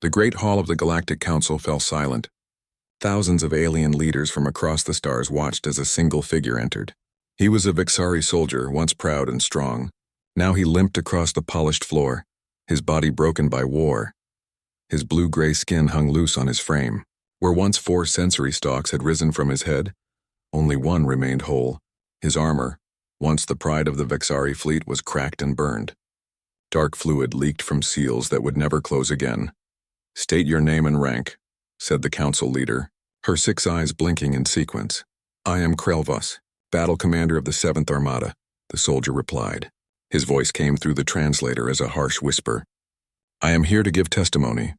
The great hall of the Galactic Council fell silent. Thousands of alien leaders from across the stars watched as a single figure entered. He was a Vexari soldier, once proud and strong. Now he limped across the polished floor, his body broken by war. His blue-gray skin hung loose on his frame. Where once 4 sensory stalks had risen from his head, only one remained whole. His armor, once the pride of the Vexari fleet, was cracked and burned. Dark fluid leaked from seals that would never close again. "State your name and rank," said the council leader, her 6 eyes blinking in sequence. "I am Krelvos, battle commander of the 7th Armada," the soldier replied. His voice came through the translator as a harsh whisper. "I am here to give testimony."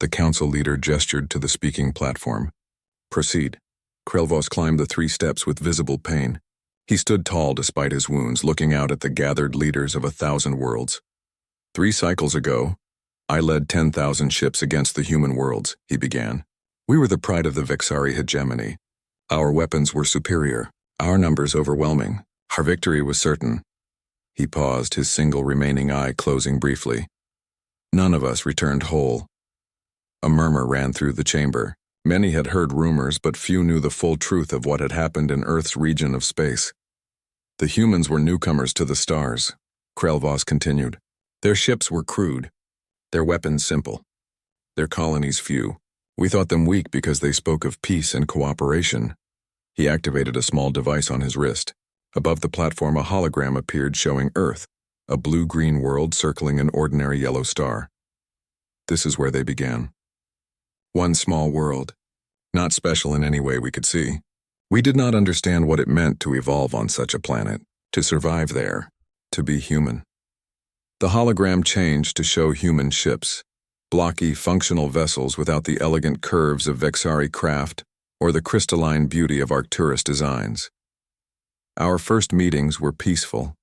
The council leader gestured to the speaking platform. "Proceed." Krelvos climbed the 3 steps with visible pain. He stood tall despite his wounds, looking out at the gathered leaders of 1,000 worlds. "3 cycles ago, I led 10,000 ships against the human worlds," he began. "We were the pride of the Vexari hegemony. Our weapons were superior, our numbers overwhelming. Our victory was certain." He paused, his single remaining eye closing briefly. "None of us returned whole." A murmur ran through the chamber. Many had heard rumors, but few knew the full truth of what had happened in Earth's region of space. "The humans were newcomers to the stars," Krelvos continued. "Their ships were crude, their weapons simple, their colonies few. We thought them weak because they spoke of peace and cooperation." He activated a small device on his wrist. Above the platform, a hologram appeared showing Earth, a blue-green world circling an ordinary yellow star. This is where they began. One small world, not special in any way we could see. We did not understand what it meant to evolve on such a planet, to survive there, to be human. The hologram changed to show human ships, blocky, functional vessels without the elegant curves of Vexari craft or the crystalline beauty of Arcturus designs. Our first meetings were peaceful.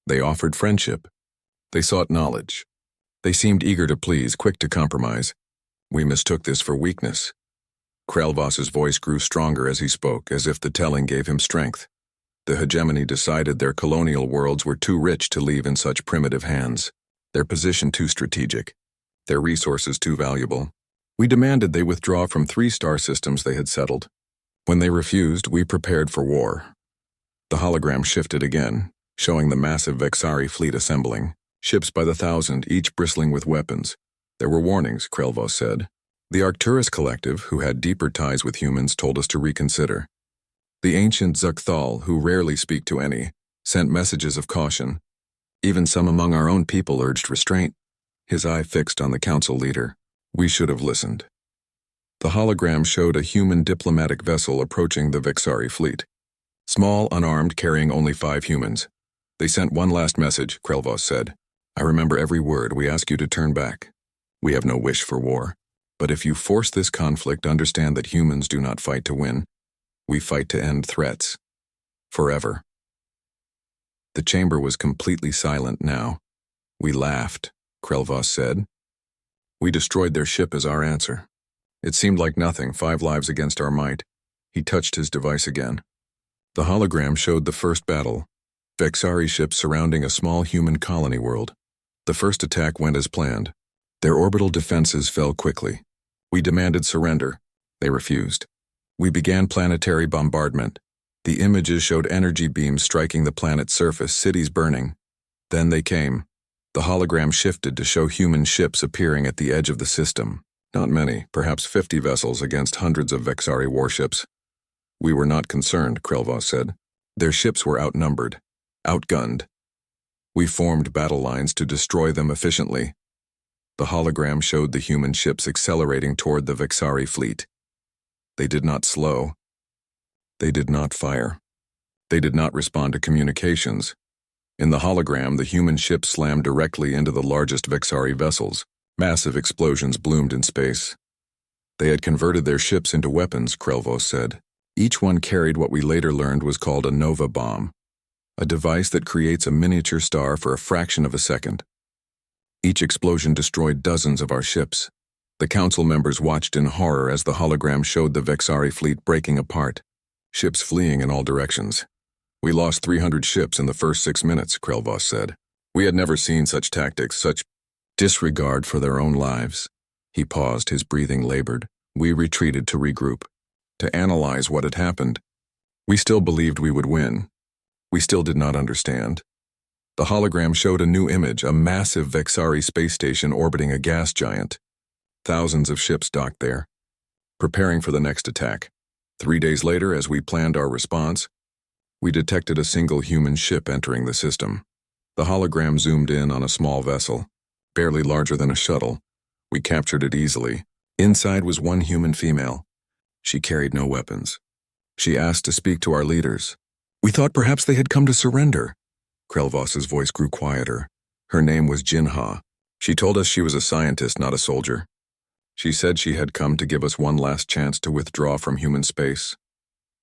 They offered friendship. They sought knowledge. They seemed eager to please, quick to compromise. We mistook this for weakness. Krelvos's voice grew stronger as he spoke, as if the telling gave him strength. The hegemony decided their colonial worlds were too rich to leave in such primitive hands, their position too strategic, their resources too valuable. We demanded they withdraw from 3 star systems they had settled. When they refused, we prepared for war. The hologram shifted again, showing the massive Vexari fleet assembling, ships by the 1,000, each bristling with weapons. "There were warnings," Krelvos said. "The Arcturus Collective, who had deeper ties with humans, told us to reconsider. The ancient Zuchthal, who rarely speak to any, sent messages of caution. Even some among our own people urged restraint." His eye fixed on the council leader. "We should have listened." The hologram showed a human diplomatic vessel approaching the Vexari fleet. Small, unarmed, carrying only 5 humans. "They sent one last message," Krelvos said. "I remember every word. We ask you to turn back. We have no wish for war. But if you force this conflict, understand that humans do not fight to win. We fight to end threats. Forever." The chamber was completely silent now. "We laughed," Krelvos said. "We destroyed their ship as our answer. It seemed like nothing, 5 lives against our might." He touched his device again. The hologram showed the first battle. Vexari ships surrounding a small human colony world. The first attack went as planned. Their orbital defenses fell quickly. We demanded surrender. They refused. We began planetary bombardment. The images showed energy beams striking the planet's surface, cities burning. Then they came. The hologram shifted to show human ships appearing at the edge of the system. Not many, perhaps 50 vessels against hundreds of Vexari warships. "We were not concerned," Krelvos said. "Their ships were outnumbered, outgunned. We formed battle lines to destroy them efficiently." The hologram showed the human ships accelerating toward the Vexari fleet. They did not slow. They did not fire. They did not respond to communications. In the hologram, the human ships slammed directly into the largest Vexari vessels. Massive explosions bloomed in space. "They had converted their ships into weapons," Krelvos said. Each one carried what we later learned was called a nova bomb, a device that creates a miniature star for a fraction of a second. Each explosion destroyed dozens of our ships. The council members watched in horror as the hologram showed the Vexari fleet breaking apart, ships fleeing in all directions. "We lost 300 ships in the first 6 minutes, Krelvos said. We had never seen such tactics, such disregard for their own lives. He paused, his breathing labored. We retreated to regroup, to analyze what had happened. We still believed we would win. We still did not understand. The hologram showed a new image, a massive Vexari space station orbiting a gas giant. Thousands of ships docked there, preparing for the next attack. 3 days later, as we planned our response, we detected a single human ship entering the system. The hologram zoomed in on a small vessel, barely larger than a shuttle. We captured it easily. Inside was one human female. She carried no weapons. She asked to speak to our leaders. We thought perhaps they had come to surrender. Krelvos's voice grew quieter. Her name was Jinha. She told us she was a scientist, not a soldier. She said she had come to give us one last chance to withdraw from human space.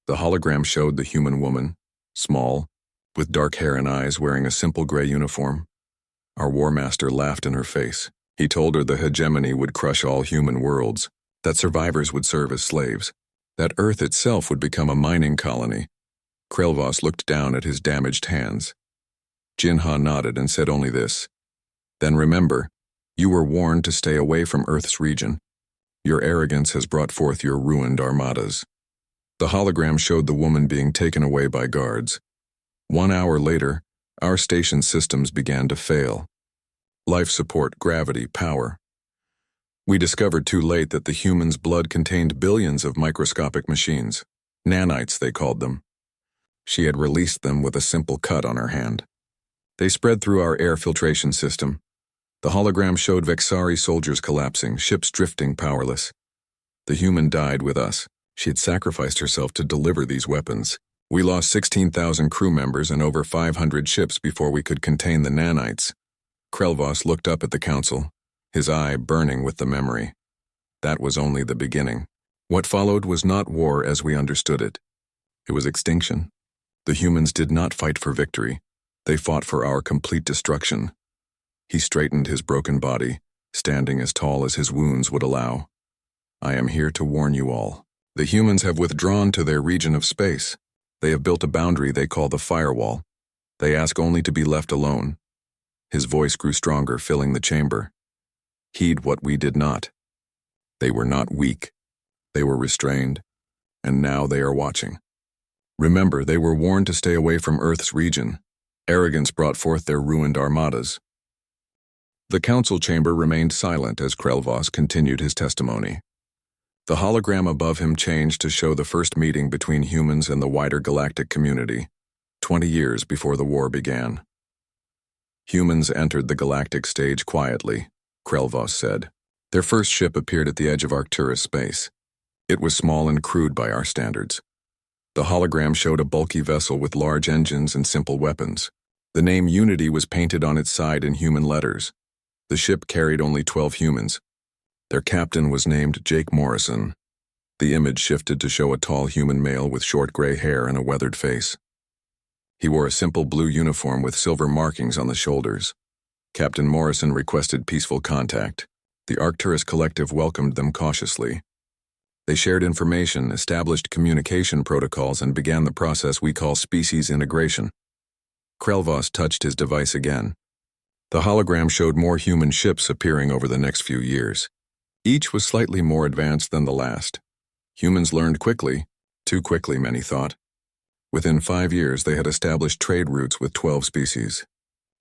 The hologram showed the human woman, small, with dark hair and eyes, wearing a simple gray uniform. Our war master laughed in her face. He told her the hegemony would crush all human worlds, that survivors would serve as slaves, that Earth itself would become a mining colony. Krelvos looked down at his damaged hands. Jinha nodded and said only this. Then remember, you were warned to stay away from Earth's region. Your arrogance has brought forth your ruined armadas. The hologram showed the woman being taken away by guards. 1 hour later, our station systems began to fail. Life support, gravity, power. We discovered too late that the human's blood contained billions of microscopic machines. Nanites, they called them. She had released them with a simple cut on her hand. They spread through our air filtration system. The hologram showed Vexari soldiers collapsing, ships drifting powerless. The human died with us. She had sacrificed herself to deliver these weapons. We lost 16,000 crew members and over 500 ships before we could contain the nanites. Krelvos looked up at the council, his eye burning with the memory. That was only the beginning. What followed was not war as we understood it. It was extinction. The humans did not fight for victory. They fought for our complete destruction. He straightened his broken body, standing as tall as his wounds would allow. I am here to warn you all. The humans have withdrawn to their region of space. They have built a boundary they call the firewall. They ask only to be left alone. His voice grew stronger, filling the chamber. Heed what we did not. They were not weak. They were restrained, and now they are watching. Remember, they were warned to stay away from Earth's region. Arrogance brought forth their ruined armadas. The council chamber remained silent as Krelvos continued his testimony. The hologram above him changed to show the first meeting between humans and the wider galactic community, 20 years before the war began. Humans entered the galactic stage quietly, Krelvos said. Their first ship appeared at the edge of Arcturus space. It was small and crude by our standards. The hologram showed a bulky vessel with large engines and simple weapons. The name Unity was painted on its side in human letters. The ship carried only 12 humans. Their captain was named Jake Morrison. The image shifted to show a tall human male with short gray hair and a weathered face. He wore a simple blue uniform with silver markings on the shoulders. Captain Morrison requested peaceful contact. The Arcturus Collective welcomed them cautiously. They shared information, established communication protocols, and began the process we call species integration. Krelvos touched his device again. The hologram showed more human ships appearing over the next few years. Each was slightly more advanced than the last. Humans learned quickly, too quickly, many thought. Within 5 years, they had established trade routes with 12 species.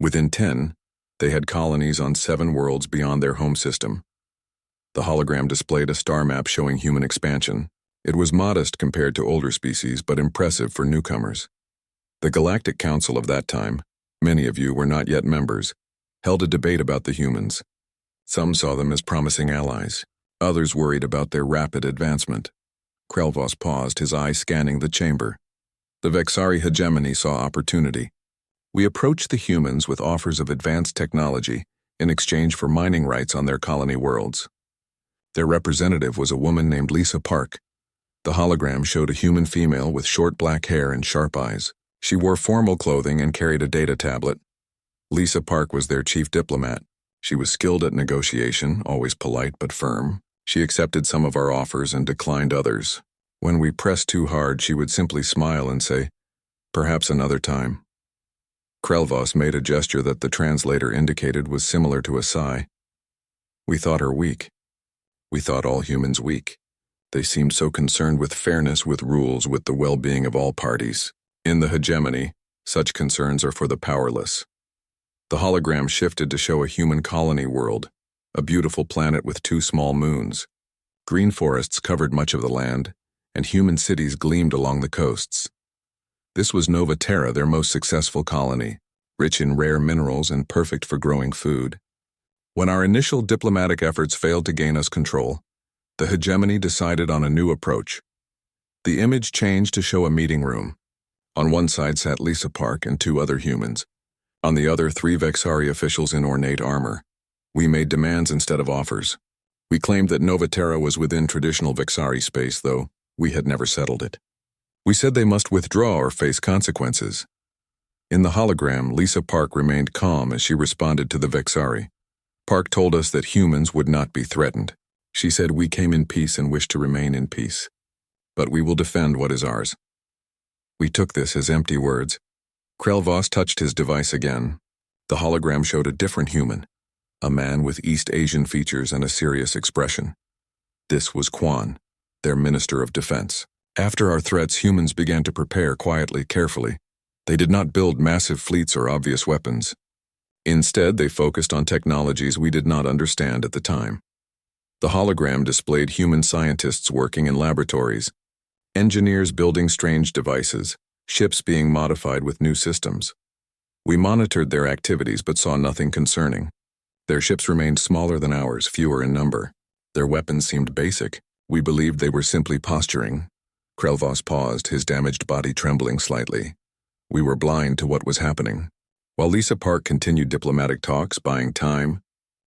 Within 10, they had colonies on 7 worlds beyond their home system. The hologram displayed a star map showing human expansion. It was modest compared to older species, but impressive for newcomers. The Galactic Council of that time, many of you were not yet members, held a debate about the humans. Some saw them as promising allies. Others worried about their rapid advancement. Krelvos paused, his eye scanning the chamber. The Vexari hegemony saw opportunity. We approached the humans with offers of advanced technology in exchange for mining rights on their colony worlds. Their representative was a woman named Lisa Park. The hologram showed a human female with short black hair and sharp eyes. She wore formal clothing and carried a data tablet. Lisa Park was their chief diplomat. She was skilled at negotiation, always polite but firm. She accepted some of our offers and declined others. When we pressed too hard, she would simply smile and say, "Perhaps another time." Krelvos made a gesture that the translator indicated was similar to a sigh. We thought her weak. We thought all humans weak. They seemed so concerned with fairness, with rules, with the well-being of all parties. In the hegemony, such concerns are for the powerless. The hologram shifted to show a human colony world, a beautiful planet with 2 small moons. Green forests covered much of the land, and human cities gleamed along the coasts. This was Nova Terra, their most successful colony, rich in rare minerals and perfect for growing food. When our initial diplomatic efforts failed to gain us control, the hegemony decided on a new approach. The image changed to show a meeting room. On one side sat Lisa Park and 2 other humans. On the other, 3 Vexari officials in ornate armor. We made demands instead of offers. We claimed that Nova Terra was within traditional Vexari space, though we had never settled it. We said they must withdraw or face consequences. In the hologram, Lisa Park remained calm as she responded to the Vexari. Park told us that humans would not be threatened. She said we came in peace and wish to remain in peace. But we will defend what is ours. We took this as empty words. Krelvos touched his device again. The hologram showed a different human, a man with East Asian features and a serious expression. This was Quan, their Minister of Defense. After our threats, humans began to prepare quietly, carefully. They did not build massive fleets or obvious weapons. Instead, they focused on technologies we did not understand at the time. The hologram displayed human scientists working in laboratories, engineers building strange devices, ships being modified with new systems. We monitored their activities but saw nothing concerning. Their ships remained smaller than ours, fewer in number. Their weapons seemed basic. We believed they were simply posturing. Krelvos paused, his damaged body trembling slightly. We were blind to what was happening. While Lisa Park continued diplomatic talks, buying time,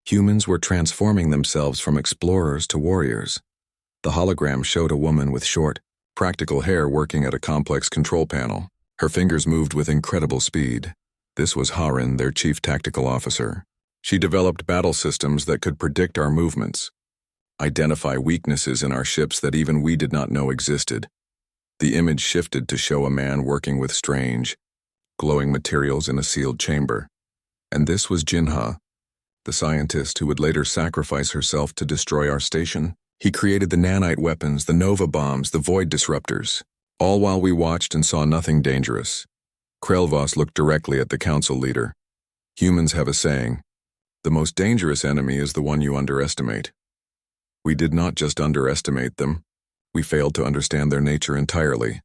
humans were transforming themselves from explorers to warriors. The hologram showed a woman with short, practical hair working at a complex control panel. Her fingers moved with incredible speed. This was Harin, their chief tactical officer. She developed battle systems that could predict our movements, identify weaknesses in our ships that even we did not know existed. The image shifted to show a man working with strange, glowing materials in a sealed chamber. And this was Jinha, the scientist who would later sacrifice herself to destroy our station. He created the nanite weapons, the Nova bombs, the void disruptors, all while we watched and saw nothing dangerous. Krelvos looked directly at the council leader. Humans have a saying, the most dangerous enemy is the one you underestimate. We did not just underestimate them, we failed to understand their nature entirely.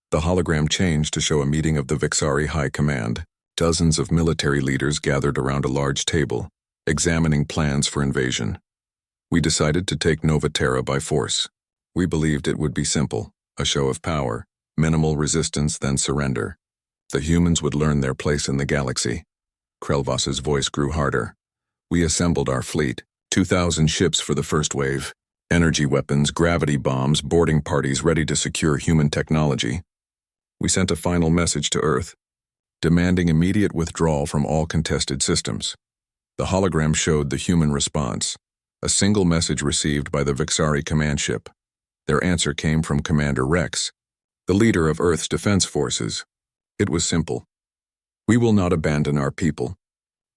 The hologram changed to show a meeting of the Vexari High Command. Dozens of military leaders gathered around a large table, examining plans for invasion. We decided to take Nova Terra by force. We believed it would be simple, a show of power, minimal resistance, then surrender. The humans would learn their place in the galaxy. Krelvos's voice grew harder. We assembled our fleet, 2,000 ships for the first wave, energy weapons, gravity bombs, boarding parties ready to secure human technology. We sent a final message to Earth, demanding immediate withdrawal from all contested systems. The hologram showed the human response, a single message received by the Vexari command ship. Their answer came from Commander Rex, the leader of Earth's defense forces. It was simple. We will not abandon our people.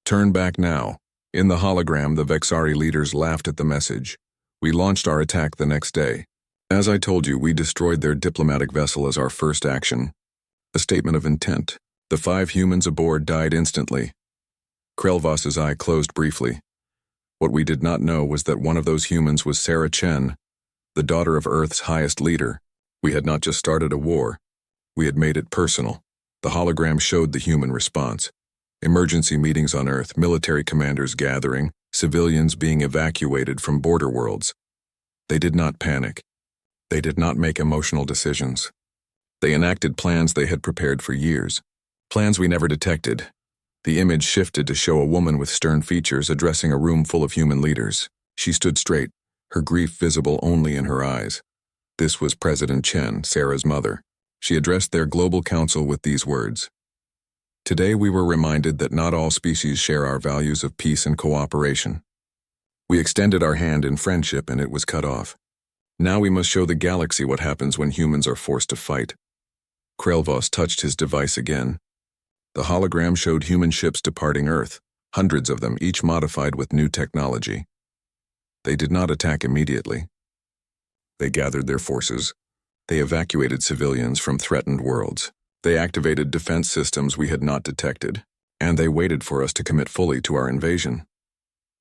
Turn back now. In the hologram, the Vexari leaders laughed at the message. We launched our attack the next day. As I told you, we destroyed their diplomatic vessel as our first action. A statement of intent. The 5 humans aboard died instantly. Krelvos's eye closed briefly. What we did not know was that one of those humans was Sarah Chen, the daughter of Earth's highest leader. We had not just started a war. We had made it personal. The hologram showed the human response. Emergency meetings on Earth, military commanders gathering, civilians being evacuated from border worlds. They did not panic. They did not make emotional decisions. They enacted plans they had prepared for years. Plans we never detected. The image shifted to show a woman with stern features addressing a room full of human leaders. She stood straight, her grief visible only in her eyes. This was President Chen, Sarah's mother. She addressed their global council with these words. Today we were reminded that not all species share our values of peace and cooperation. We extended our hand in friendship and it was cut off. Now we must show the galaxy what happens when humans are forced to fight. Krelvos touched his device again. The hologram showed human ships departing Earth, hundreds of them, each modified with new technology. They did not attack immediately. They gathered their forces. They evacuated civilians from threatened worlds. They activated defense systems we had not detected, and they waited for us to commit fully to our invasion.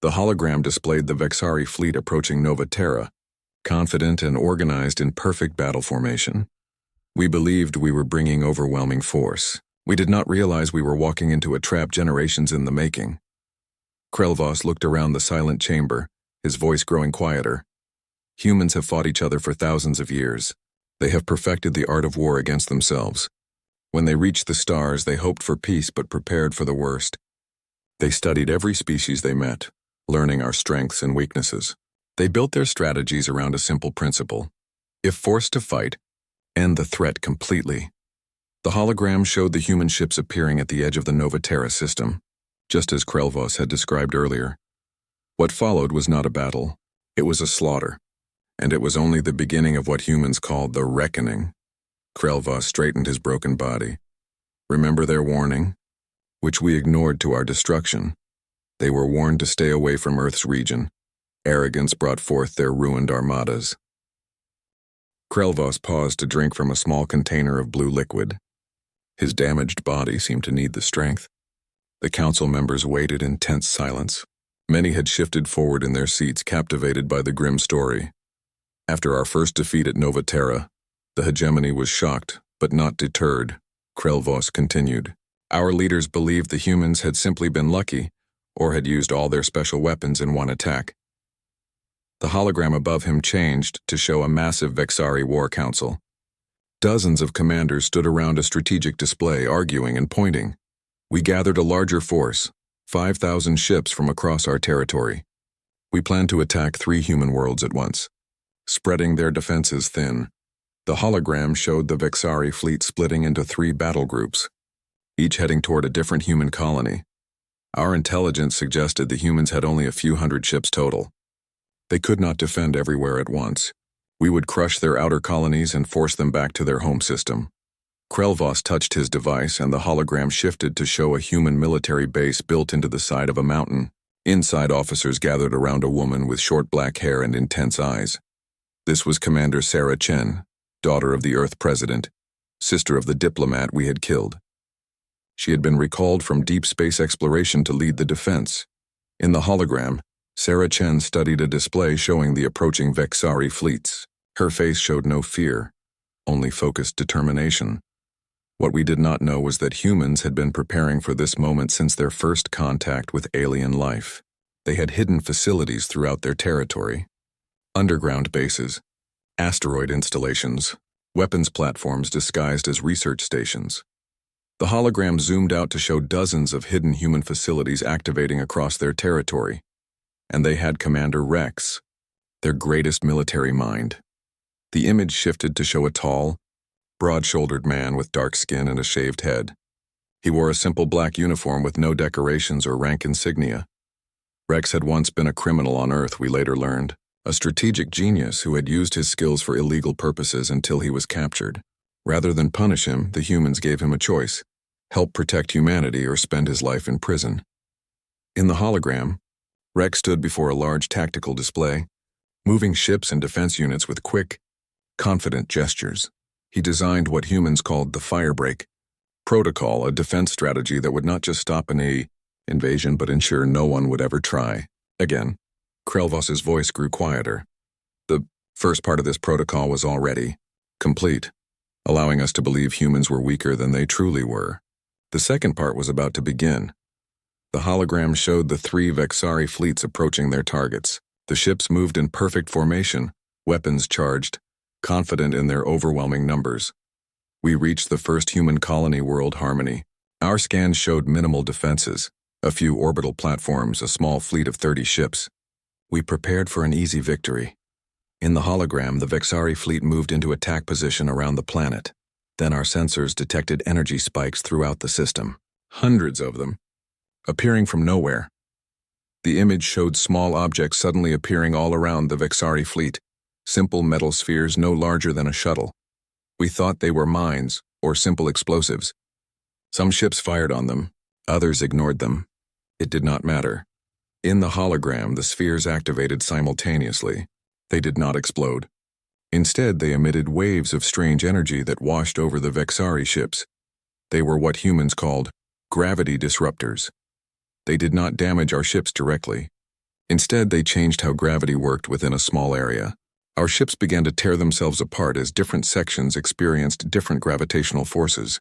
The hologram displayed the Vexari fleet approaching Nova Terra, confident and organized in perfect battle formation. We believed we were bringing overwhelming force. We did not realize we were walking into a trap generations in the making. Krelvos looked around the silent chamber, his voice growing quieter. Humans have fought each other for thousands of years. They have perfected the art of war against themselves. When they reached the stars, they hoped for peace but prepared for the worst. They studied every species they met, learning our strengths and weaknesses. They built their strategies around a simple principle. If forced to fight, end the threat completely. The hologram showed the human ships appearing at the edge of the Nova Terra system, just as Krelvos had described earlier. What followed was not a battle, it was a slaughter, and it was only the beginning of what humans called the reckoning. Krelvos straightened his broken body. Remember their warning? Which we ignored to our destruction. They were warned to stay away from Earth's region. Arrogance brought forth their ruined armadas. Krelvos paused to drink from a small container of blue liquid. His damaged body seemed to need the strength. The council members waited in tense silence. Many had shifted forward in their seats, captivated by the grim story. After our first defeat at Nova Terra, the hegemony was shocked, but not deterred. Krelvos continued. Our leaders believed the humans had simply been lucky, or had used all their special weapons in one attack. The hologram above him changed to show a massive Vexari war council. Dozens of commanders stood around a strategic display, arguing and pointing. We gathered a larger force, 5,000 ships from across our territory. We planned to attack 3 human worlds at once, spreading their defenses thin. The hologram showed the Vexari fleet splitting into 3 battle groups, each heading toward a different human colony. Our intelligence suggested the humans had only a few hundred ships total. They could not defend everywhere at once. We would crush their outer colonies and force them back to their home system. Krelvos touched his device and the hologram shifted to show a human military base built into the side of a mountain. Inside, officers gathered around a woman with short black hair and intense eyes. This was Commander Sarah Chen, daughter of the Earth President, sister of the diplomat we had killed. She had been recalled from deep space exploration to lead the defense. In the hologram, Sarah Chen studied a display showing the approaching Vexari fleets. Her face showed no fear, only focused determination. What we did not know was that humans had been preparing for this moment since their first contact with alien life. They had hidden facilities throughout their territory. Underground bases, asteroid installations, weapons platforms disguised as research stations. The hologram zoomed out to show dozens of hidden human facilities activating across their territory. And they had Commander Rex, their greatest military mind. The image shifted to show a tall, broad-shouldered man with dark skin and a shaved head. He wore a simple black uniform with no decorations or rank insignia. Rex had once been a criminal on Earth, we later learned, a strategic genius who had used his skills for illegal purposes until he was captured. Rather than punish him, the humans gave him a choice: help protect humanity or spend his life in prison. In the hologram, Rex stood before a large tactical display, moving ships and defense units with quick, confident gestures. He designed what humans called the Firebreak protocol, a defense strategy that would not just stop an invasion but ensure no one would ever try again. Krelvos's voice grew quieter. The first part of this protocol was already complete, allowing us to believe humans were weaker than they truly were. The second part was about to begin. The hologram showed the 3 Vexari fleets approaching their targets. The ships moved in perfect formation, weapons charged, confident in their overwhelming numbers. We reached the first human colony world, Harmony. Our scans showed minimal defenses, a few orbital platforms, a small fleet of 30 ships. We prepared for an easy victory. In the hologram, the Vexari fleet moved into attack position around the planet. Then our sensors detected energy spikes throughout the system, hundreds of them, appearing from nowhere. The image showed small objects suddenly appearing all around the Vexari fleet, simple metal spheres no larger than a shuttle. We thought they were mines or simple explosives. Some ships fired on them, others ignored them. It did not matter. In the hologram, the spheres activated simultaneously. They did not explode. Instead, they emitted waves of strange energy that washed over the Vexari ships. They were what humans called gravity disruptors. They did not damage our ships directly. Instead, they changed how gravity worked within a small area. Our ships began to tear themselves apart as different sections experienced different gravitational forces.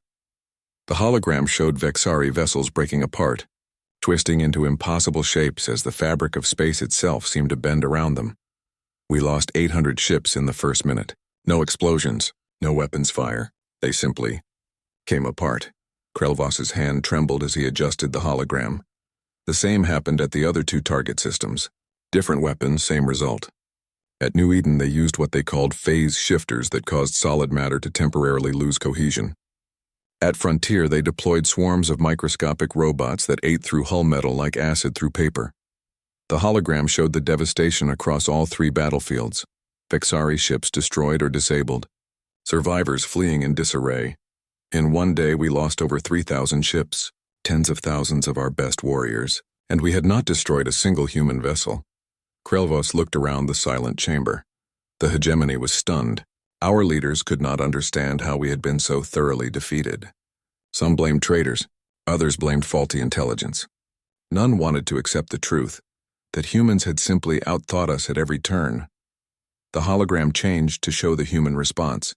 The hologram showed Vexari vessels breaking apart, twisting into impossible shapes as the fabric of space itself seemed to bend around them. We lost 800 ships in the first minute. No explosions, no weapons fire. They simply came apart. Krelvos's hand trembled as he adjusted the hologram. The same happened at the other two target systems. Different weapons, same result. At New Eden, they used what they called phase shifters that caused solid matter to temporarily lose cohesion. At Frontier, they deployed swarms of microscopic robots that ate through hull metal like acid through paper. The hologram showed the devastation across all three battlefields. Vexari ships destroyed or disabled. Survivors fleeing in disarray. In one day, we lost over 3,000 ships, tens of thousands of our best warriors, and we had not destroyed a single human vessel. Krelvos looked around the silent chamber. The hegemony was stunned. Our leaders could not understand how we had been so thoroughly defeated. Some blamed traitors, others blamed faulty intelligence. None wanted to accept the truth, that humans had simply outthought us at every turn. The hologram changed to show the human response.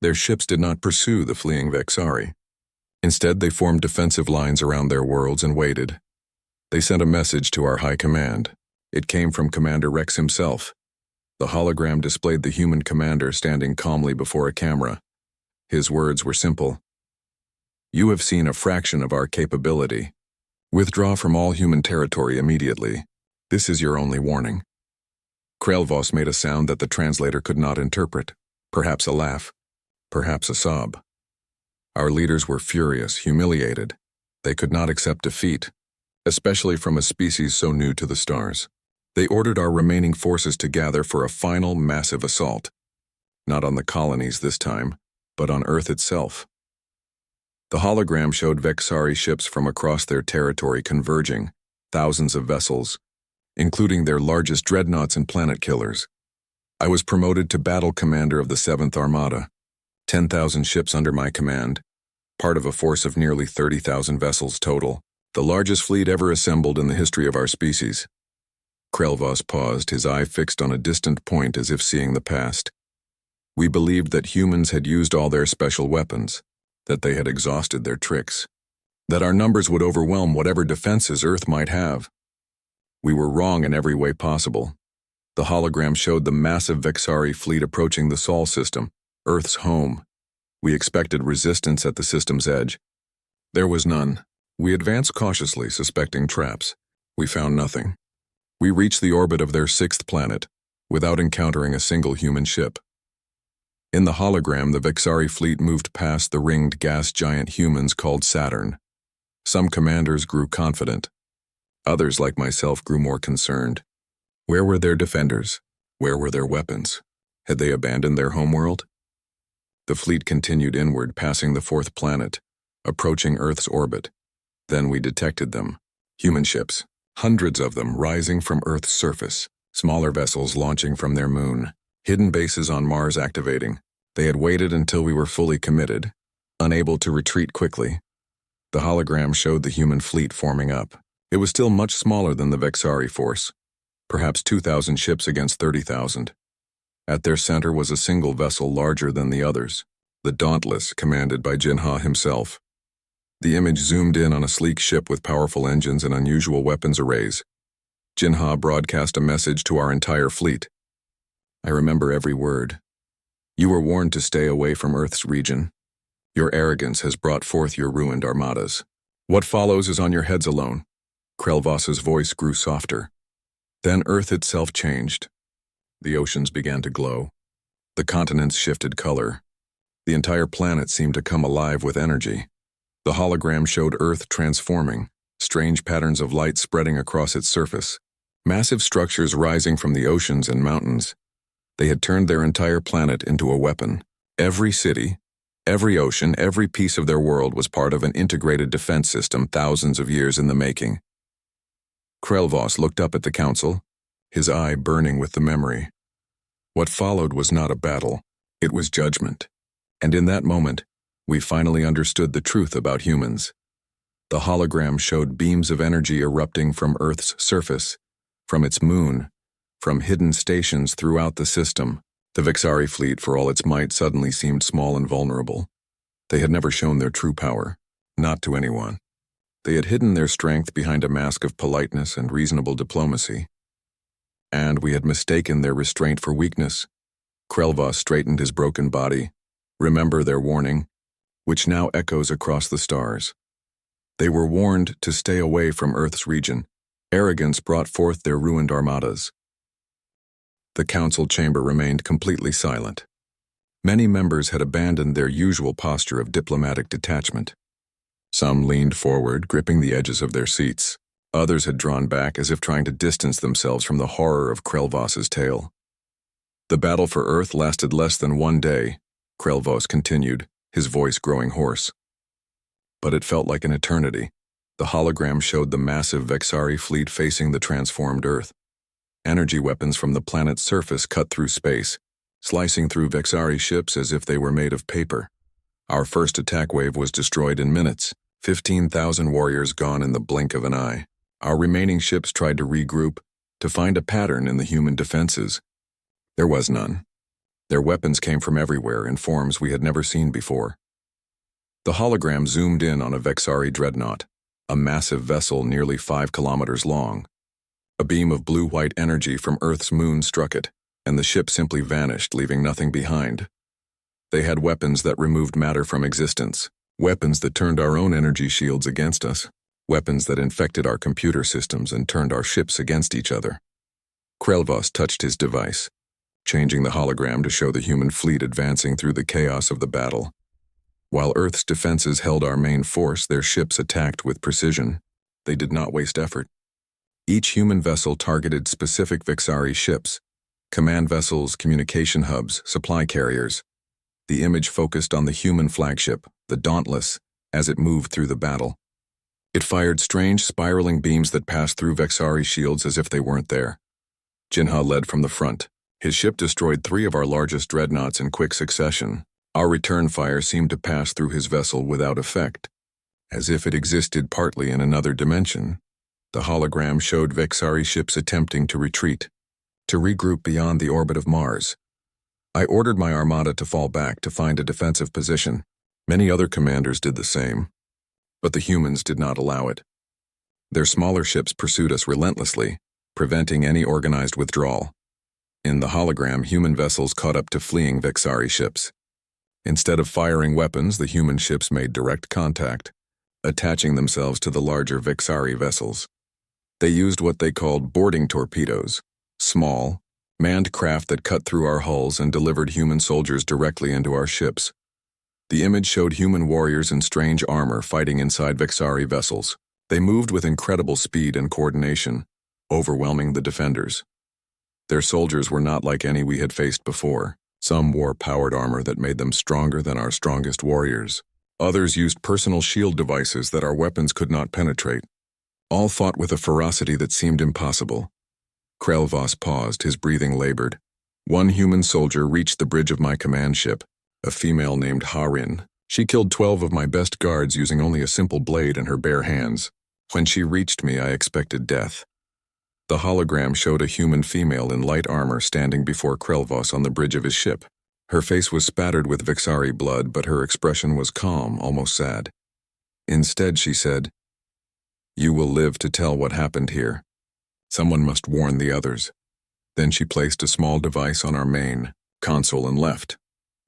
Their ships did not pursue the fleeing Vexari. Instead, they formed defensive lines around their worlds and waited. They sent a message to our high command. It came from Commander Rex himself. The hologram displayed the human commander standing calmly before a camera. His words were simple. "You have seen a fraction of our capability. Withdraw from all human territory immediately. This is your only warning." Krelvos made a sound that the translator could not interpret. Perhaps a laugh. Perhaps a sob. Our leaders were furious, humiliated. They could not accept defeat, especially from a species so new to the stars. They ordered our remaining forces to gather for a final massive assault. Not on the colonies this time, but on Earth itself. The hologram showed Vexari ships from across their territory converging, thousands of vessels, including their largest dreadnoughts and planet killers. I was promoted to battle commander of the 7th Armada, 10,000 ships under my command, part of a force of nearly 30,000 vessels total, the largest fleet ever assembled in the history of our species. Krelvos paused, his eye fixed on a distant point as if seeing the past. We believed that humans had used all their special weapons, that they had exhausted their tricks, that our numbers would overwhelm whatever defenses Earth might have. We were wrong in every way possible. The hologram showed the massive Vexari fleet approaching the Sol system, Earth's home. We expected resistance at the system's edge. There was none. We advanced cautiously, suspecting traps. We found nothing. We reached the orbit of their 6th planet, without encountering a single human ship. In the hologram, the Vexari fleet moved past the ringed gas giant humans called Saturn. Some commanders grew confident. Others, like myself, grew more concerned. Where were their defenders? Where were their weapons? Had they abandoned their homeworld? The fleet continued inward, passing the 4th planet, approaching Earth's orbit. Then we detected them. Human ships, hundreds of them rising from Earth's surface, smaller vessels launching from their moon, hidden bases on Mars activating. They had waited until we were fully committed, unable to retreat quickly. The hologram showed the human fleet forming up. It was still much smaller than the Vexari force, perhaps 2,000 ships against 30,000. At their center was a single vessel larger than the others, the Dauntless, commanded by Jinha himself. The image zoomed in on a sleek ship with powerful engines and unusual weapons arrays. Jinha broadcast a message to our entire fleet. I remember every word. You were warned to stay away from Earth's region. Your arrogance has brought forth your ruined armadas. What follows is on your heads alone. Krelvos's voice grew softer. Then Earth itself changed. The oceans began to glow. The continents shifted color. The entire planet seemed to come alive with energy. The hologram showed Earth transforming, strange patterns of light spreading across its surface, massive structures rising from the oceans and mountains. They had turned their entire planet into a weapon. Every city, every ocean, every piece of their world was part of an integrated defense system thousands of years in the making. Krelvos looked up at the council, his eye burning with the memory. What followed was not a battle, it was judgment. And in that moment, we finally understood the truth about humans. The hologram showed beams of energy erupting from Earth's surface, from its moon, from hidden stations throughout the system. The Vixari fleet, for all its might, suddenly seemed small and vulnerable. They had never shown their true power, not to anyone. They had hidden their strength behind a mask of politeness and reasonable diplomacy. And we had mistaken their restraint for weakness. Krelvos straightened his broken body. Remember their warning, which now echoes across the stars. They were warned to stay away from Earth's region. Arrogance brought forth their ruined armadas. The council chamber remained completely silent. Many members had abandoned their usual posture of diplomatic detachment. Some leaned forward, gripping the edges of their seats. Others had drawn back as if trying to distance themselves from the horror of Krelvos's tale. The battle for Earth lasted less than 1 day, Krelvos continued, his voice growing hoarse. But it felt like an eternity. The hologram showed the massive Vexari fleet facing the transformed Earth. Energy weapons from the planet's surface cut through space, slicing through Vexari ships as if they were made of paper. Our first attack wave was destroyed in minutes, 15,000 warriors gone in the blink of an eye. Our remaining ships tried to regroup, to find a pattern in the human defenses. There was none. Their weapons came from everywhere in forms we had never seen before. The hologram zoomed in on a Vexari dreadnought, a massive vessel nearly 5 kilometers long. A beam of blue-white energy from Earth's moon struck it, and the ship simply vanished, leaving nothing behind. They had weapons that removed matter from existence, weapons that turned our own energy shields against us, weapons that infected our computer systems and turned our ships against each other. Krelvos touched his device, changing the hologram to show the human fleet advancing through the chaos of the battle. While Earth's defenses held our main force, their ships attacked with precision. They did not waste effort. Each human vessel targeted specific Vixari ships, command vessels, communication hubs, supply carriers. The image focused on the human flagship, the Dauntless, as it moved through the battle. It fired strange, spiraling beams that passed through Vexari shields as if they weren't there. Jinha led from the front. His ship destroyed 3 of our largest dreadnoughts in quick succession. Our return fire seemed to pass through his vessel without effect, as if it existed partly in another dimension. The hologram showed Vexari ships attempting to retreat, to regroup beyond the orbit of Mars. I ordered my armada to fall back to find a defensive position. Many other commanders did the same, but the humans did not allow it. Their smaller ships pursued us relentlessly, preventing any organized withdrawal. In the hologram, human vessels caught up to fleeing Vexari ships. Instead of firing weapons, the human ships made direct contact, attaching themselves to the larger Vexari vessels. They used what they called boarding torpedoes, small, manned craft that cut through our hulls and delivered human soldiers directly into our ships. The image showed human warriors in strange armor fighting inside Vexari vessels. They moved with incredible speed and coordination, overwhelming the defenders. Their soldiers were not like any we had faced before. Some wore powered armor that made them stronger than our strongest warriors. Others used personal shield devices that our weapons could not penetrate. All fought with a ferocity that seemed impossible. Krelvos paused, his breathing labored. One human soldier reached the bridge of my command ship, a female named Harin. She killed 12 of my best guards using only a simple blade in her bare hands. When she reached me, I expected death. The hologram showed a human female in light armor standing before Krelvos on the bridge of his ship. Her face was spattered with Vixari blood, but her expression was calm, almost sad. Instead, she said, "You will live to tell what happened here. Someone must warn the others." Then she placed a small device on our main console and left.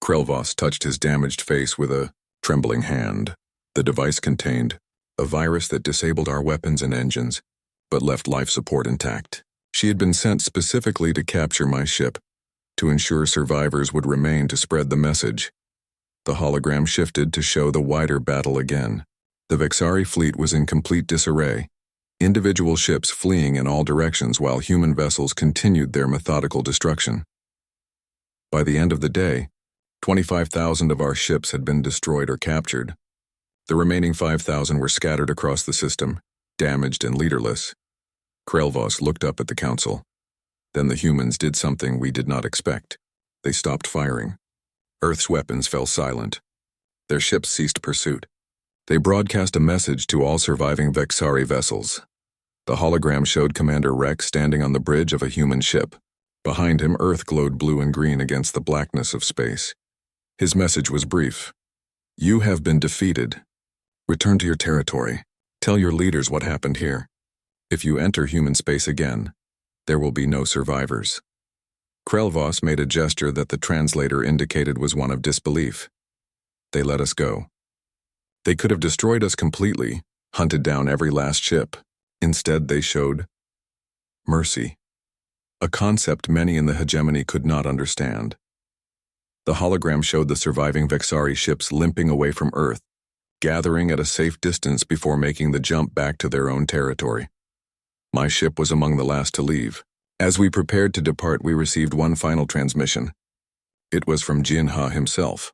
Krelvos touched his damaged face with a trembling hand. The device contained a virus that disabled our weapons and engines, but left life support intact. She had been sent specifically to capture my ship, to ensure survivors would remain to spread the message. The hologram shifted to show the wider battle again. The Vexari fleet was in complete disarray, individual ships fleeing in all directions while human vessels continued their methodical destruction. By the end of the day, 25,000 of our ships had been destroyed or captured. The remaining 5,000 were scattered across the system, damaged and leaderless. Krelvos looked up at the council. Then the humans did something we did not expect. They stopped firing. Earth's weapons fell silent. Their ships ceased pursuit. They broadcast a message to all surviving Vexari vessels. The hologram showed Commander Rex standing on the bridge of a human ship. Behind him, Earth glowed blue and green against the blackness of space. His message was brief. You have been defeated. Return to your territory. Tell your leaders what happened here. If you enter human space again, there will be no survivors. Krelvos made a gesture that the translator indicated was one of disbelief. They let us go. They could have destroyed us completely, hunted down every last ship. Instead, they showed mercy, a concept many in the hegemony could not understand. The hologram showed the surviving Vexari ships limping away from Earth, gathering at a safe distance before making the jump back to their own territory. My ship was among the last to leave. As we prepared to depart, we received one final transmission. It was from Jinha himself.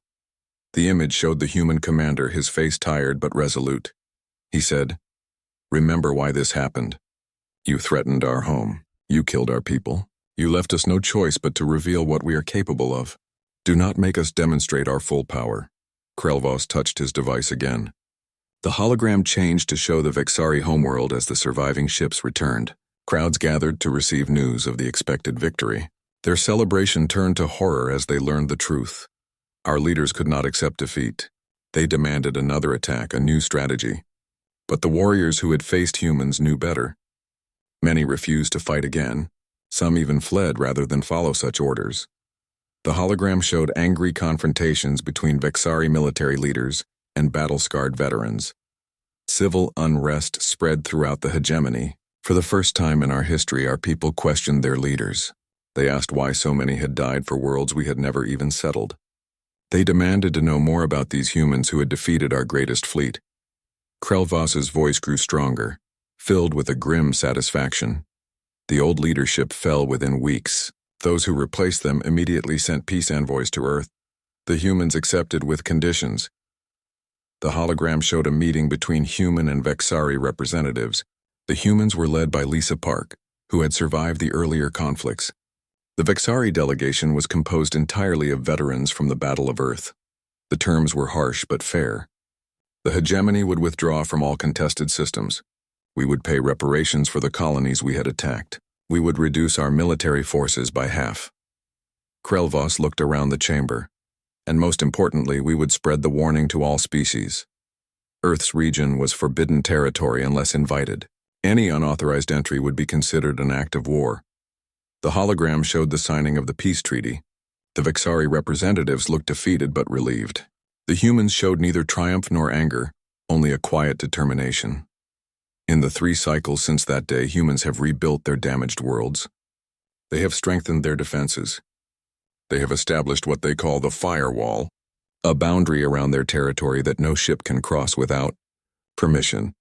The image showed the human commander, his face tired but resolute. He said, "Remember why this happened. You threatened our home. You killed our people. You left us no choice but to reveal what we are capable of. Do not make us demonstrate our full power." Krelvos touched his device again. The hologram changed to show the Vexari homeworld as the surviving ships returned. Crowds gathered to receive news of the expected victory. Their celebration turned to horror as they learned the truth. Our leaders could not accept defeat. They demanded another attack, a new strategy. But the warriors who had faced humans knew better. Many refused to fight again. Some even fled rather than follow such orders. The hologram showed angry confrontations between Vexari military leaders and battle-scarred veterans. Civil unrest spread throughout the hegemony. For the first time in our history, our people questioned their leaders. They asked why so many had died for worlds we had never even settled. They demanded to know more about these humans who had defeated our greatest fleet. Krelvos's voice grew stronger, filled with a grim satisfaction. The old leadership fell within weeks. Those who replaced them immediately sent peace envoys to Earth. The humans accepted with conditions. The hologram showed a meeting between human and Vexari representatives. The humans were led by Lisa Park, who had survived the earlier conflicts. The Vexari delegation was composed entirely of veterans from the Battle of Earth. The terms were harsh but fair. The hegemony would withdraw from all contested systems. We would pay reparations for the colonies we had attacked. We would reduce our military forces by half. Krelvos looked around the chamber. And most importantly, we would spread the warning to all species. Earth's region was forbidden territory unless invited. Any unauthorized entry would be considered an act of war. The hologram showed the signing of the peace treaty. The Vexari representatives looked defeated but relieved. The humans showed neither triumph nor anger, only a quiet determination. In the 3 cycles since that day, humans have rebuilt their damaged worlds. They have strengthened their defenses. They have established what they call the firewall, a boundary around their territory that no ship can cross without permission.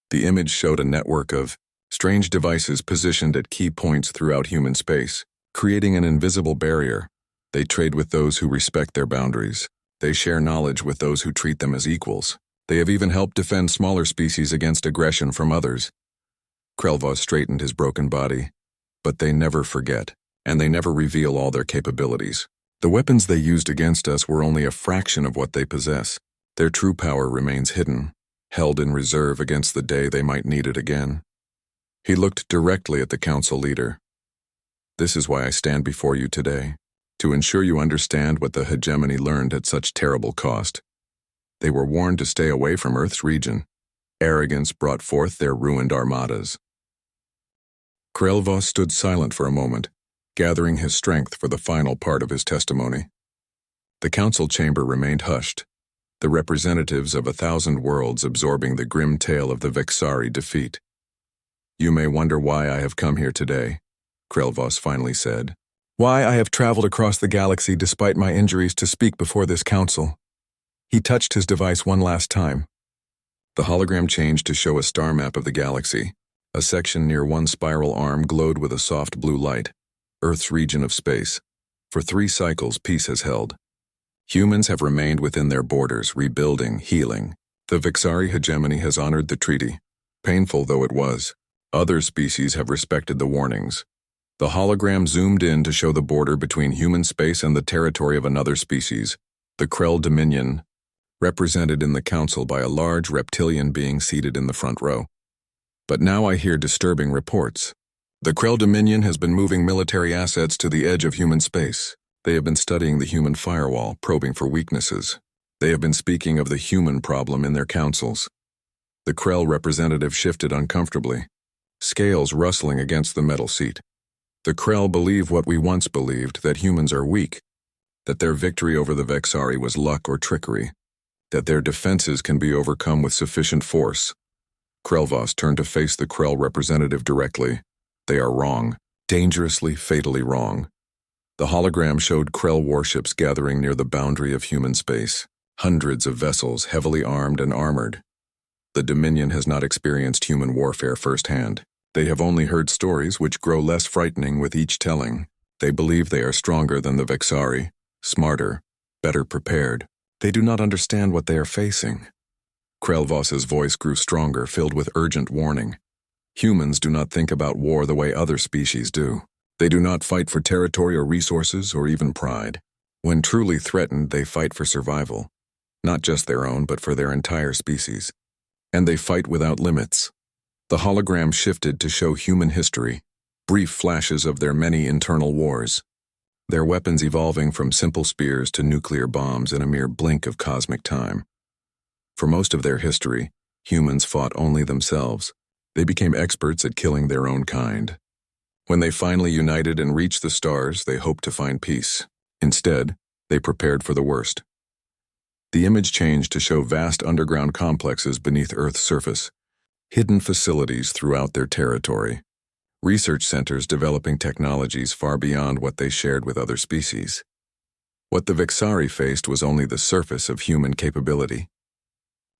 The image showed a network of strange devices positioned at key points throughout human space, creating an invisible barrier. They trade with those who respect their boundaries. They share knowledge with those who treat them as equals. They have even helped defend smaller species against aggression from others. Krelvos straightened his broken body. But they never forget, and they never reveal all their capabilities. The weapons they used against us were only a fraction of what they possess. Their true power remains hidden, held in reserve against the day they might need it again. He looked directly at the council leader. This is why I stand before you today, to ensure you understand what the hegemony learned at such terrible cost. They were warned to stay away from Earth's region. Arrogance brought forth their ruined armadas. Krelvos stood silent for a moment, gathering his strength for the final part of his testimony. The council chamber remained hushed, the representatives of 1,000 worlds absorbing the grim tale of the Vexari defeat. You may wonder why I have come here today, Krelvos finally said. Why I have traveled across the galaxy despite my injuries to speak before this council. He touched his device one last time. The hologram changed to show a star map of the galaxy. A section near one spiral arm glowed with a soft blue light, Earth's region of space. For 3 cycles, peace has held. Humans have remained within their borders, rebuilding, healing. The Vexari hegemony has honored the treaty. Painful though it was, Other species have respected the warnings. The hologram zoomed in to show the border between human space and the territory of another species, the Krell Dominion, represented in the council by a large reptilian being seated in the front row. But now I hear disturbing reports. The Krell Dominion has been moving military assets to the edge of human space. They have been studying the human firewall, probing for weaknesses. They have been speaking of the human problem in their councils. The Krell representative shifted uncomfortably, scales rustling against the metal seat. The Krell believe what we once believed, that humans are weak, that their victory over the Vexari was luck or trickery, that their defenses can be overcome with sufficient force. Krellvos turned to face the Krell representative directly. They are wrong, dangerously, fatally wrong. The hologram showed Krell warships gathering near the boundary of human space, hundreds of vessels heavily armed and armored. The Dominion has not experienced human warfare firsthand. They have only heard stories which grow less frightening with each telling. They believe they are stronger than the Vexari, smarter, better prepared. They do not understand what they are facing. Krellvos's voice grew stronger, filled with urgent warning. Humans do not think about war the way other species do. They do not fight for territory or resources or even pride. When truly threatened, they fight for survival. Not just their own, but for their entire species. And they fight without limits. The hologram shifted to show human history, brief flashes of their many internal wars. Their weapons evolving from simple spears to nuclear bombs in a mere blink of cosmic time. For most of their history, humans fought only themselves. They became experts at killing their own kind. When they finally united and reached the stars, they hoped to find peace. Instead, they prepared for the worst. The image changed to show vast underground complexes beneath Earth's surface, hidden facilities throughout their territory, research centers developing technologies far beyond what they shared with other species. What the Vexari faced was only the surface of human capability.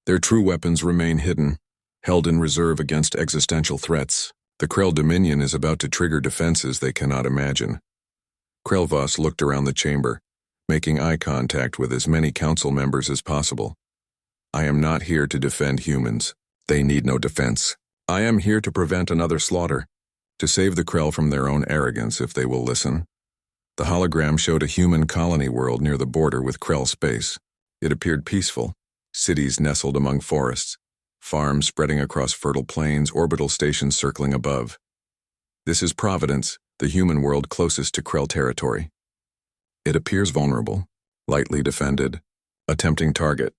Their true weapons remain hidden, held in reserve against existential threats. The Krell Dominion is about to trigger defenses they cannot imagine. Krellvos looked around the chamber, making eye contact with as many council members as possible. I am not here to defend humans. They need no defense. I am here to prevent another slaughter, to save the Krell from their own arrogance if they will listen. The hologram showed a human colony world near the border with Krell space. It appeared peaceful. Cities nestled among forests, farms spreading across fertile plains, orbital stations circling above. This is Providence, the human world closest to Krell territory. It appears vulnerable, lightly defended, a tempting target.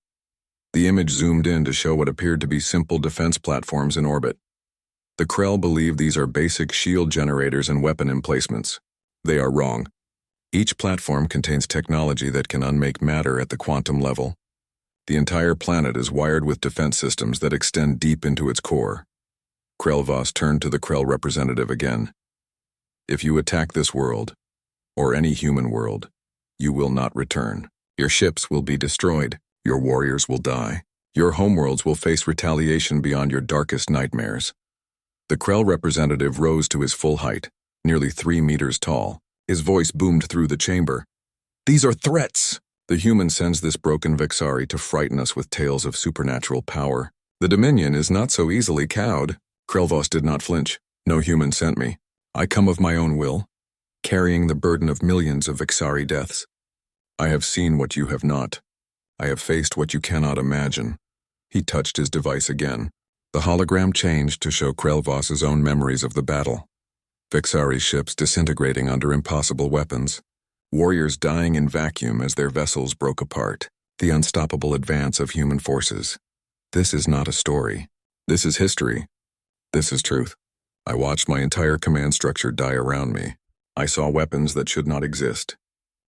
The image zoomed in to show what appeared to be simple defense platforms in orbit. The Krell believe these are basic shield generators and weapon emplacements. They are wrong. Each platform contains technology that can unmake matter at the quantum level. The entire planet is wired with defense systems that extend deep into its core. Krellvos turned to the Krell representative again. If you attack this world, or any human world, you will not return. Your ships will be destroyed. Your warriors will die. Your homeworlds will face retaliation beyond your darkest nightmares. The Krell representative rose to his full height, nearly 3 meters tall. His voice boomed through the chamber. These are threats! The human sends this broken Vexari to frighten us with tales of supernatural power. The Dominion is not so easily cowed. Krellvos did not flinch. No human sent me. I come of my own will, carrying the burden of millions of Vexari deaths. I have seen what you have not. I have faced what you cannot imagine. He touched his device again. The hologram changed to show Krellvos's own memories of the battle. Vexari ships disintegrating under impossible weapons. Warriors dying in vacuum as their vessels broke apart. The unstoppable advance of human forces. This is not a story. This is history. This is truth. I watched my entire command structure die around me. I saw weapons that should not exist.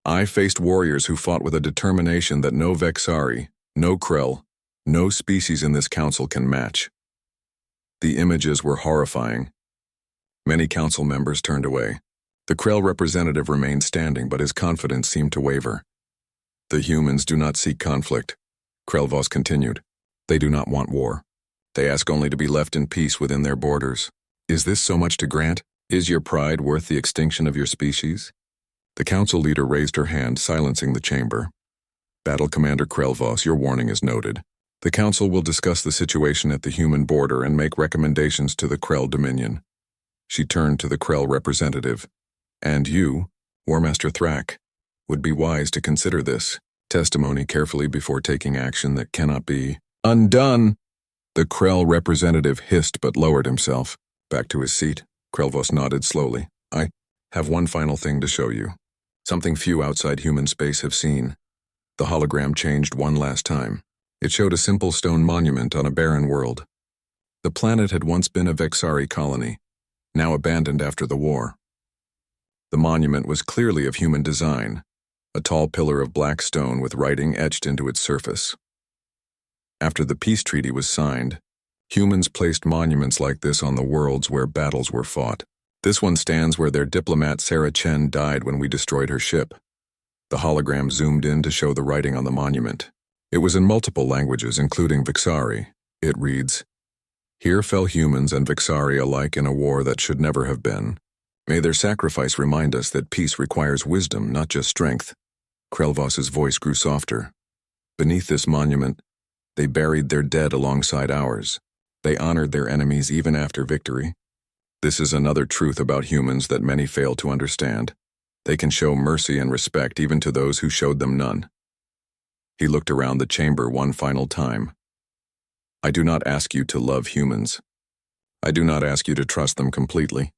I faced warriors who fought with a determination that no Vexari, no Krell, no species in this council can match. The images were horrifying. Many council members turned away. The Krell representative remained standing, but his confidence seemed to waver. The humans do not seek conflict, Krellvos continued. They do not want war. They ask only to be left in peace within their borders. Is this so much to grant? Is your pride worth the extinction of your species? The council leader raised her hand, silencing the chamber. Battle Commander Krellvos, your warning is noted. The Council will discuss the situation at the human border and make recommendations to the Krell Dominion. She turned to the Krell representative. And you, War Master Thrak, would be wise to consider this testimony carefully before taking action that cannot be undone. The Krell representative hissed but lowered himself. Back to his seat, Krellvos nodded slowly. I have one final thing to show you. Something few outside human space have seen. The hologram changed one last time. It showed a simple stone monument on a barren world. The planet had once been a Vexari colony, now abandoned after the war. The monument was clearly of human design, a tall pillar of black stone with writing etched into its surface. After the peace treaty was signed, humans placed monuments like this on the worlds where battles were fought. This one stands where their diplomat Sarah Chen died when we destroyed her ship. The hologram zoomed in to show the writing on the monument. It was in multiple languages, including Vexari. It reads, "Here fell humans and Vexari alike in a war that should never have been. May their sacrifice remind us that peace requires wisdom, not just strength." Krellvos's voice grew softer. Beneath this monument, they buried their dead alongside ours. They honored their enemies even after victory. This is another truth about humans that many fail to understand. They can show mercy and respect even to those who showed them none. He looked around the chamber one final time. I do not ask you to love humans. I do not ask you to trust them completely.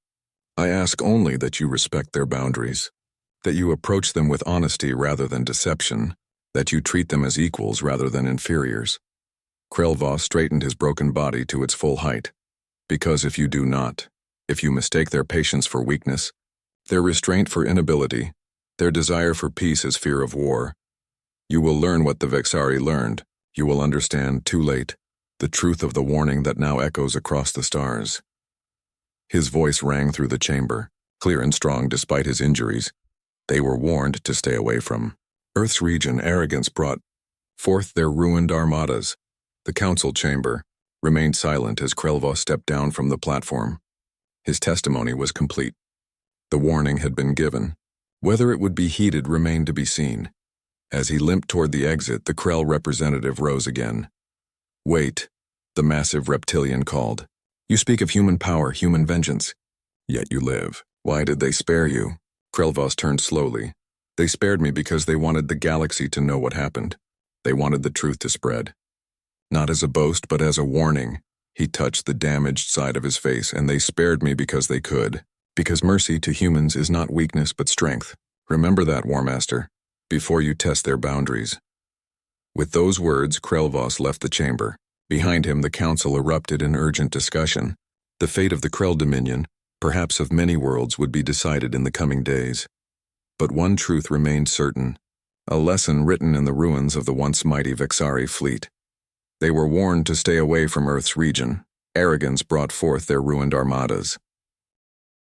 I ask only that you respect their boundaries, that you approach them with honesty rather than deception, that you treat them as equals rather than inferiors. Krellvos straightened his broken body to its full height. Because if you do not, if you mistake their patience for weakness, their restraint for inability, their desire for peace as fear of war, you will learn what the Vexari learned. You will understand, too late, the truth of the warning that now echoes across the stars. His voice rang through the chamber, clear and strong despite his injuries. They were warned to stay away from Earth's region. Arrogance brought forth their ruined armadas. The council chamber remained silent as Krellvos stepped down from the platform. His testimony was complete. The warning had been given. Whether it would be heeded remained to be seen. As he limped toward the exit, the Krell representative rose again. Wait, the massive reptilian called. You speak of human power, human vengeance. Yet you live. Why did they spare you? Krellvos turned slowly. They spared me because they wanted the galaxy to know what happened. They wanted the truth to spread. Not as a boast, but as a warning. He touched the damaged side of his face, and they spared me because they could. Because mercy to humans is not weakness but strength. Remember that, War Master, before you test their boundaries. With those words, Krellvos left the chamber. Behind him, the council erupted in urgent discussion. The fate of the Krell Dominion, perhaps of many worlds, would be decided in the coming days. But one truth remained certain, a lesson written in the ruins of the once mighty Vexari fleet. They were warned to stay away from Earth's region. Arrogance brought forth their ruined armadas.